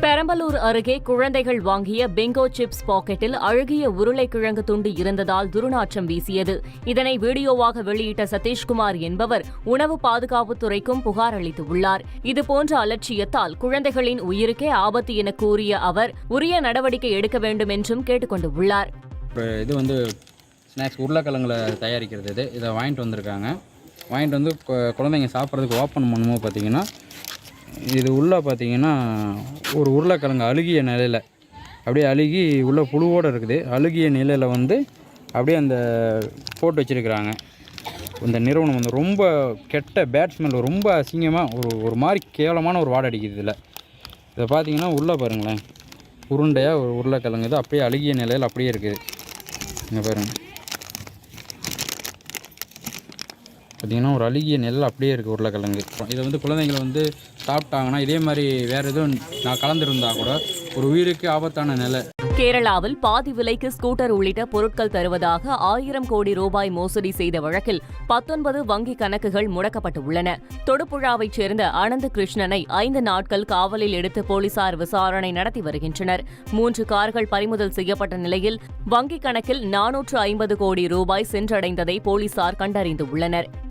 பெரம்பலூர் அருகே குழந்தைகள் வாங்கிய பிங்கோ சிப்ஸ் பாக்கெட்டில் அழுகிய உருளைக்கிழங்கு துண்டு இருந்ததால் துர்நாற்றம் வீசியது. இதனை வீடியோவாக வெளியிட்ட சதீஷ்குமார் என்பவர் உணவு பாதுகாப்புத்துறைக்கும் புகார் அளித்துள்ளார். இதுபோன்ற அலட்சியத்தால் குழந்தைகளின் உயிருக்கே ஆபத்து என கூறிய அவர் உரிய நடவடிக்கை எடுக்க வேண்டும் என்றும் கேட்டுக் கொண்டுள்ளார். இது ஸ்நாக்ஸ் உருளைக்கிழங்குல தயாரிக்கிறது. இதை வாங்கிட்டு வந்திருக்காங்க. வாங்கிட்டு வந்து குழந்தைங்க சாப்பிட்றதுக்கு ஓப்பன் பண்ணும்போது பார்த்தீங்கன்னா இது உள்ளே பார்த்தீங்கன்னா ஒரு உருளைக்கிழங்கு அழுகிய நிலையில் அப்படியே அழுகி உள்ள புழுவோடு இருக்குது. அழுகிய நிலையில் அப்படியே அந்த போட்டு வச்சுருக்கிறாங்க. இந்த நிறுவனம் ரொம்ப கெட்ட பேட் ஸ்மெல், ரொம்ப அசிங்கமாக ஒரு மாதிரி கேவலமான ஒரு வாடை அடிக்குது. இதை பார்த்தீங்கன்னா உள்ளே பாருங்களேன், உருண்டையாக ஒரு உருளைக்கிழங்கு இது அப்படியே அழுகிய நிலையில் அப்படியே இருக்குது. இங்கே பாருங்கள், பார்த்திங்கன்னா ஒரு அழுகிய நெல் அப்படியே இருக்குது உருளைக்கிழங்கு. இதை குழந்தைங்களை சாப்பிட்டாங்கன்னா இதே மாதிரி வேறு எதுவும் நான் கலந்துருந்தா கூட ஒரு உயிருக்கு ஆபத்தான நிலை. கேரளாவில் பாதி விலைக்கு ஸ்கூட்டர் உள்ளிட்ட பொருட்கள் தருவதாக 1000 கோடி ரூபாய் மோசடி செய்த வழக்கில் 19 வங்கி கணக்குகள் முடக்கப்பட்டுள்ளன. தொடுபுழாவைச் சேர்ந்த அனந்த் கிருஷ்ணனை 5 நாட்கள் காவலில் எடுத்து போலீசார் விசாரணை நடத்தி வருகின்றனர். 3 கார்கள் பறிமுதல் செய்யப்பட்ட நிலையில் வங்கிக் கணக்கில் 450 கோடி ரூபாய் சென்றடைந்ததை போலீசார் கண்டறிந்துள்ளனர்.